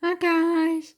Hi guys.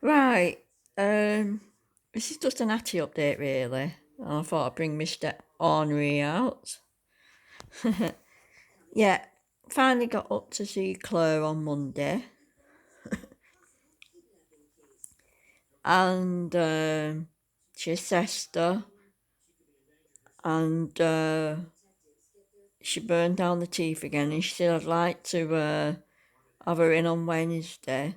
Right. This is just an Hattie update really. And I thought I'd bring Mr. Ornery out. Yeah, finally got up to see Claire on Monday. And she assessed her and she burned down the teeth again and she said I'd like to have her in on Wednesday,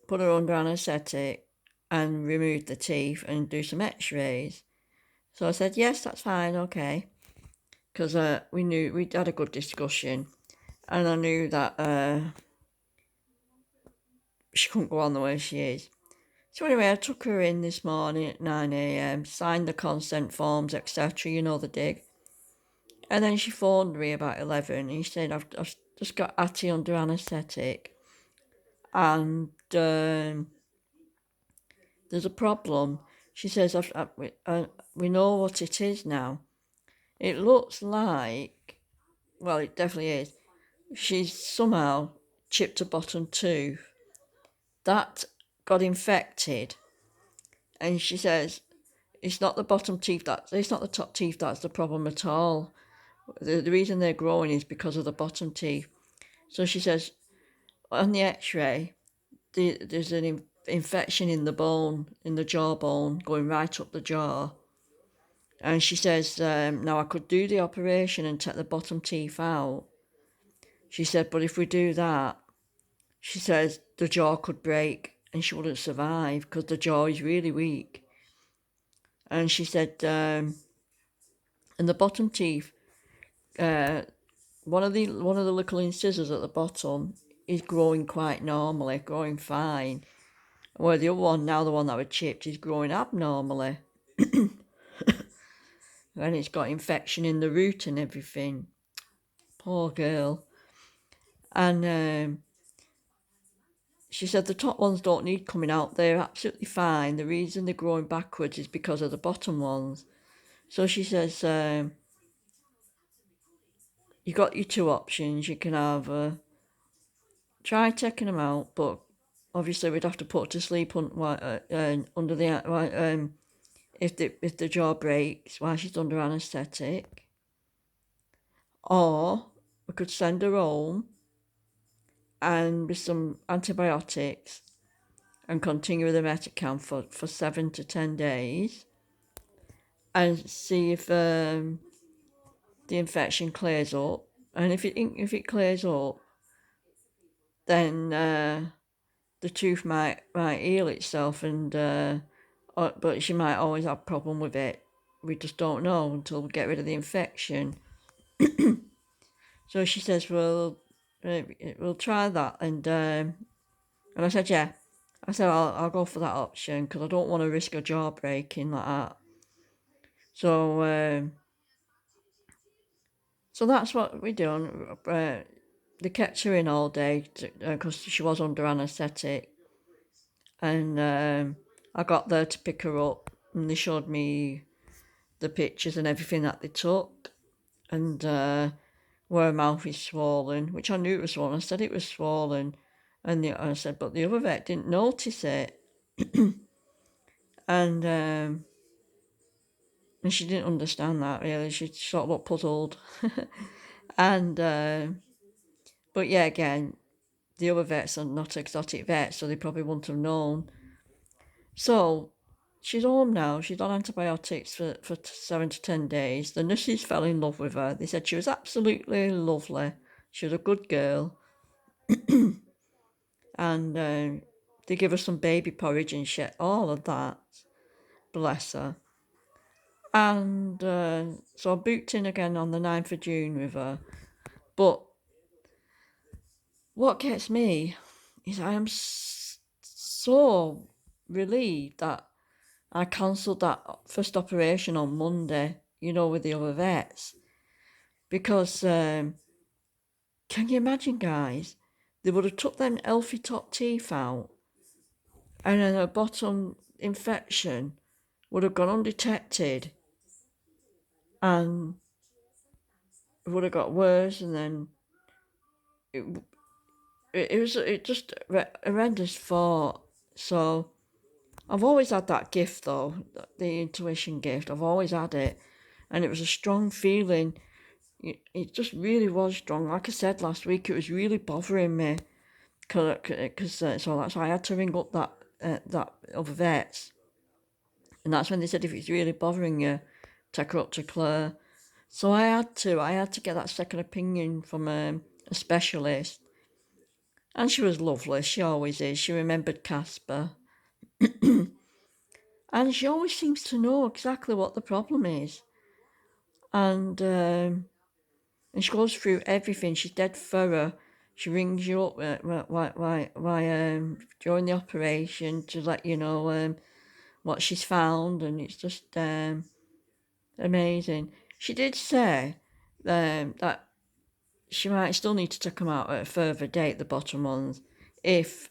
put her under anaesthetic and remove the teeth and do some x-rays. So I said, yes, that's fine, okay. Because we knew we'd had a good discussion, and I knew that she couldn't go on the way she is. So anyway, I took her in this morning at 9 a.m, signed the consent forms, etc. You know the dig. And then she phoned me about 11. And she said, I've just got Hattie under anaesthetic, and there's a problem. She says, we know what it is now. It looks like, well, it definitely is. She's somehow chipped a bottom tooth. That got infected, and she says it's not the bottom teeth it's not the top teeth that's the problem at all. The reason they're growing is because of the bottom teeth. So she says on the X-ray, there's an infection in the bone, in the jawbone, going right up the jaw. And she says, now I could do the operation and take the bottom teeth out. She said, but if we do that, she says the jaw could break and she wouldn't survive because the jaw is really weak. And she said, and the bottom teeth, one of the little incisors at the bottom is growing quite normally, growing fine. Where the other one, now the one that was chipped, is growing abnormally. And it's got infection in the root and everything. Poor girl. And she said the top ones don't need coming out. They're absolutely fine. The reason they're growing backwards is because of the bottom ones. So she says, you got your two options. You can have try taking them out, but obviously we'd have to put her to sleep under the if the jaw breaks while she's under anaesthetic, or we could send her home and with some antibiotics and continue with the Metacam for 7 to 10 days and see if the infection clears up. And if it clears up, then the tooth might heal itself, and but she might always have a problem with it. We just don't know until we get rid of the infection. So she says, well, we'll try that, and I said, yeah. I said, I'll go for that option because I don't want to risk a jaw breaking like that. So so that's what we done. They kept her in all day because she was under anaesthetic, and I got there to pick her up, and they showed me the pictures and everything that they took, and where her mouth is swollen, which I knew it was swollen. I said it was swollen, and I said, but the other vet didn't notice it, and she didn't understand that really. She sort of looked puzzled, and but yeah, again, the other vets are not exotic vets, so they probably wouldn't have known. So she's home now. She's on antibiotics for 7 to 10 days. The nurses fell in love with her. They said she was absolutely lovely. She was a good girl. And they give her some baby porridge and shit, all of that. Bless her. And so I booked in again on the 9th of June with her. But what gets me is I am so relieved that I cancelled that first operation on Monday, with the other vets. Because can you imagine, guys? They would have took them healthy top teeth out, and then her bottom infection would have gone undetected, and it would have got worse, and then it just horrendous thought. So I've always had that gift though, the intuition gift. I've always had it, and it was a strong feeling. It just really was strong. Like I said last week, it was really bothering me, cause so that's why I had to ring up that other vets, and that's when they said if it's really bothering you, take her up to Claire. So I had to get that second opinion from a specialist, and she was lovely. She always is. She remembered Casper, and she always seems to know exactly what the problem is, and she goes through everything. She's dead thorough. She rings you up during the operation to let you know what she's found, and it's just amazing. She did say that she might still need to take them out at a further date, the bottom ones, if,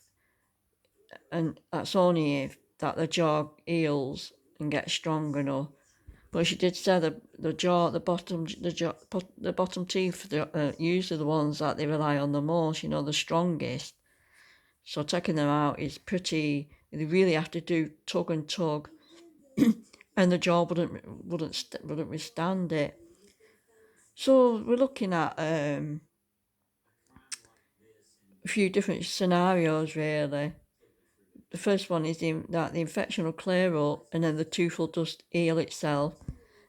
and that's only if, that the jaw heals and gets strong enough. But she did say the jaw, the bottom teeth are usually the ones that they rely on the most. The strongest. So taking them out is pretty. They really have to do tug and tug, and the jaw wouldn't withstand it. So we're looking at a few different scenarios really. The first one is that the infection will clear up, and then the tooth will just heal itself.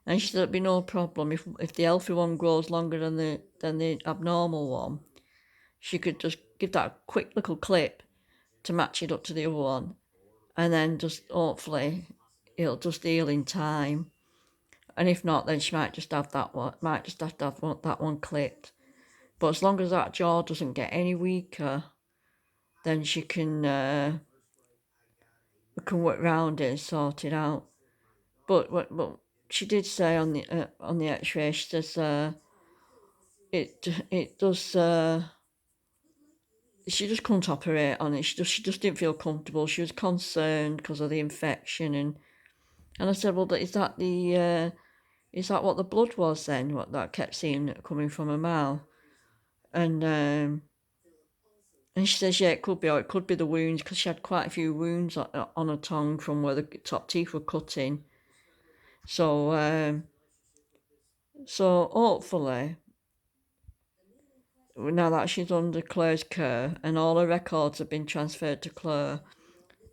And she said it'd be no problem if the healthy one grows longer than the abnormal one. She could just give that a quick little clip to match it up to the other one, and then just hopefully it'll just heal in time. And if not, then she might just have that one. Might just have to have that one clipped. But as long as that jaw doesn't get any weaker, then she can we can work around it and sort it out. But she did say on the X-ray, she says it does. She just couldn't operate on it. She just didn't feel comfortable. She was concerned because of the infection, and I said, well, is that what the blood was then? What that kept seeing coming from her mouth, and she says, yeah, it could be, or it could be the wounds, because she had quite a few wounds on her tongue from where the top teeth were cutting. So so hopefully, now that she's under Claire's care and all her records have been transferred to Claire,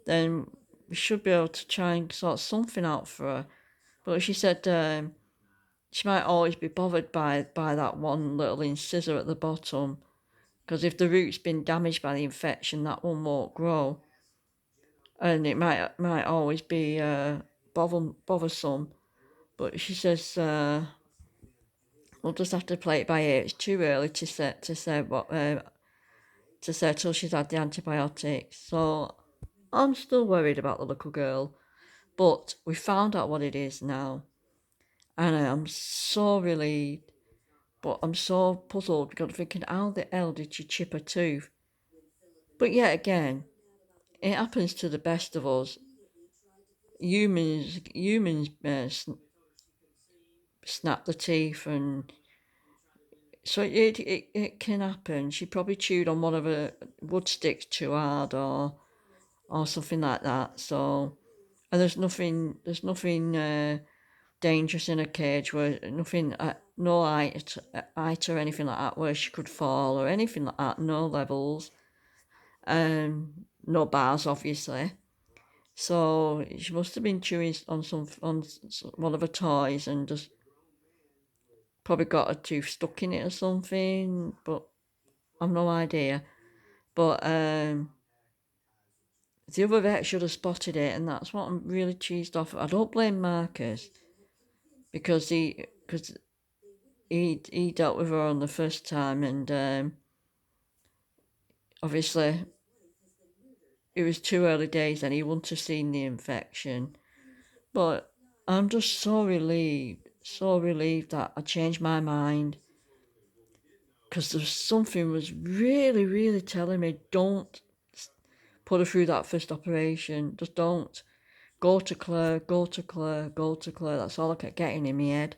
then we should be able to try and sort something out for her. But she said she might always be bothered by that one little incisor at the bottom, because if the root's been damaged by the infection, that one won't grow, and it might always be bothersome. But she says we'll just have to play it by ear. It's too early to say what to say till she's had the antibiotics. So I'm still worried about the little girl, but we found out what it is now, and I am so relieved. But I'm so puzzled because I'm thinking, how the hell did she chip a tooth? But yet again, it happens to the best of us. Humans snap the teeth, and so it can happen. She probably chewed on one of her wood sticks too hard, or something like that. So, and there's nothing dangerous in a cage, where nothing, no height or anything like that where she could fall or anything like that. No levels, no bars obviously. So she must have been chewing on one of her toys and just probably got a tooth stuck in it or something. But I've no idea. But the other vet should have spotted it, and that's what I'm really cheesed off. I don't blame Marcus, because he dealt with her on the first time, and obviously it was too early days and he wouldn't have seen the infection. But I'm just so relieved that I changed my mind, because there's something was really, really telling me, don't put her through that first operation. Just don't. Go to Claire, go to Claire, go to Claire. That's all I kept getting in my head.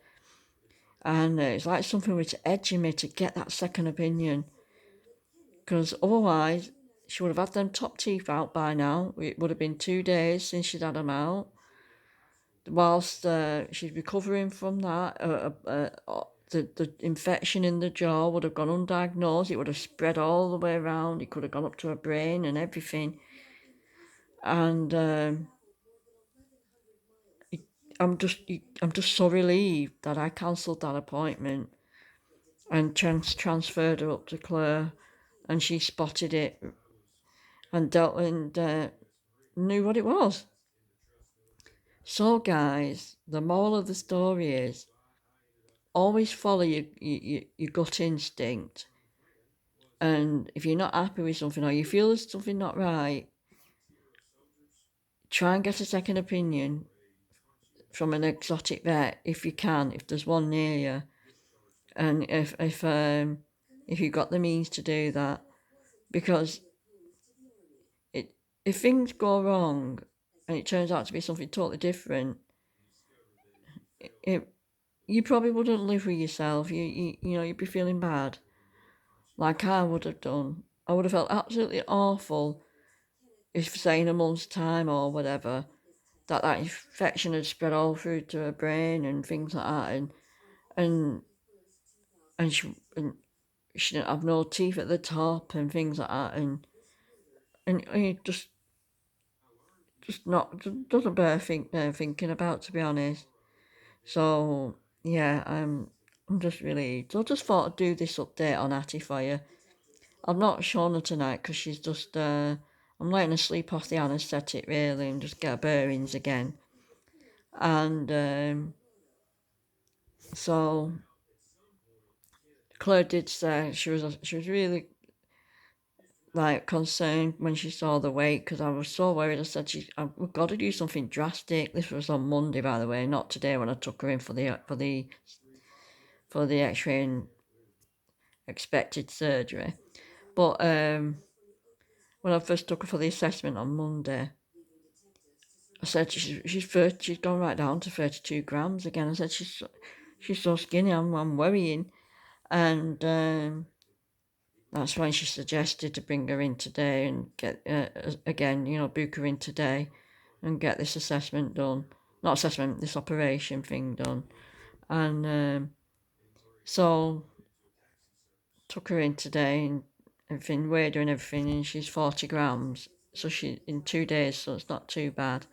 And it's like something was edging me to get that second opinion, because otherwise she would have had them top teeth out by now. It would have been 2 days since she'd had them out. Whilst she's recovering from that, the infection in the jaw would have gone undiagnosed. It would have spread all the way around. It could have gone up to her brain and everything. And I'm just so relieved that I cancelled that appointment and transferred her up to Claire, and she spotted it and knew what it was. So, guys, the moral of the story is always follow your gut instinct. And if you're not happy with something or you feel there's something not right, try and get a second opinion from an exotic vet if you can, if there's one near you. And if you've got the means to do that, because if things go wrong and it turns out to be something totally different, you probably wouldn't live with yourself. You'd be feeling bad, like I would have done. I would have felt absolutely awful if, say, in a month's time or whatever, that infection had spread all through to her brain and things like that, and she didn't have no teeth at the top and things like that, and it just not doesn't bear thinking about, to be honest. So yeah, I'm just really. So I just thought I'd do this update on Hattie for you. I'm not showing her tonight because she's just. I'm letting her sleep off the anaesthetic really and just get her bearings again. And so Claire did say she was really like concerned when she saw the weight, because I was so worried. I said, we've got to do something drastic. This was on Monday, by the way, not today when I took her in for the X-ray and expected surgery. But when I first took her for the assessment on Monday, I said she's gone right down to 32 grams again. I said she's so skinny. I'm worrying, and that's when she suggested to bring her in today and get again, book her in today and get this assessment done. Not assessment, this operation thing done. And so took her in today and everything, weighed her and everything, and she's 40 grams. So she in 2 days, so it's not too bad.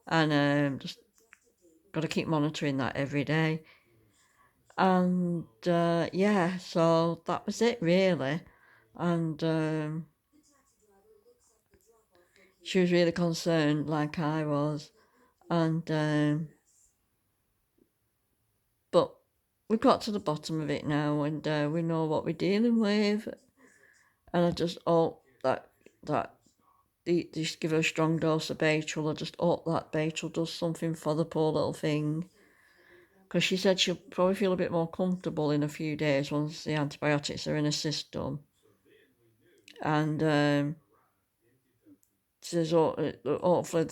And just got to keep monitoring that every day. And yeah, so that was it really. And she was really concerned, like I was. And but we've got to the bottom of it now, and we know what we're dealing with. And I just hope that they just give her a strong dose of Baytril. I just hope that Baytril does something for the poor little thing, because she said she'll probably feel a bit more comfortable in a few days once the antibiotics are in her system. And says hopefully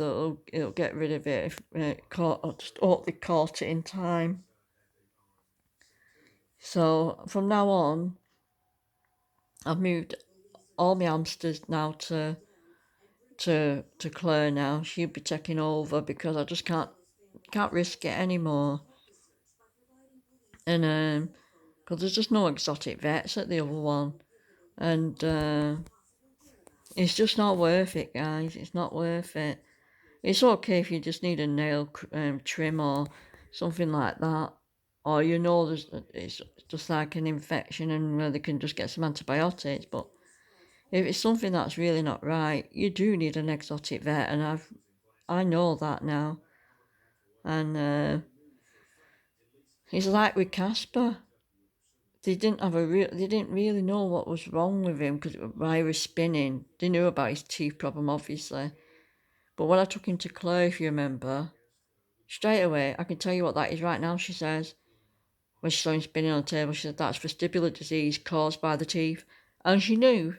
it'll get rid of it if just hope they caught it in time. So from now on, I've moved all my hamsters now to Claire now. She'll be taking over because I just can't risk it anymore. And because there's just no exotic vets at the other one, and it's just not worth it, guys. It's not worth it. It's okay if you just need a nail trim or something like that, or it's just like an infection and they can just get some antibiotics. But if it's something that's really not right, you do need an exotic vet, and I know that now. And it's like with Casper. They didn't really know what was wrong with him because why he was spinning. They knew about his teeth problem, obviously. But when I took him to Claire, if you remember, straight away, I can tell you what that is right now, she says. When she saw him spinning on the table, she said, that's vestibular disease caused by the teeth. And she knew.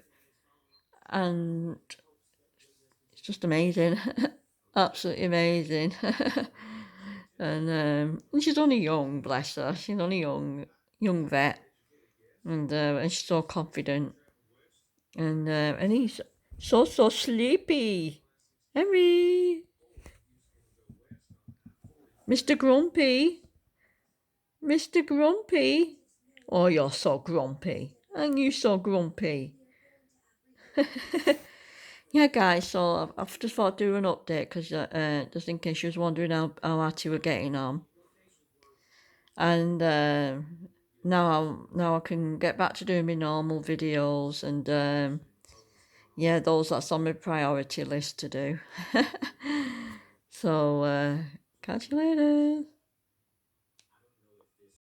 And it's just amazing. Absolutely amazing. And she's only young, bless her. She's only young vet. And she's so confident. And he's so sleepy. Henry, Mr. Grumpy, Mr. Grumpy. Oh, you're so grumpy. And you so grumpy. Yeah, guys, so I've just thought I'd do an update because just in case you was wondering how Hattie were getting on. And now I can get back to doing my normal videos and yeah, that's on my priority list to do. So catch you later.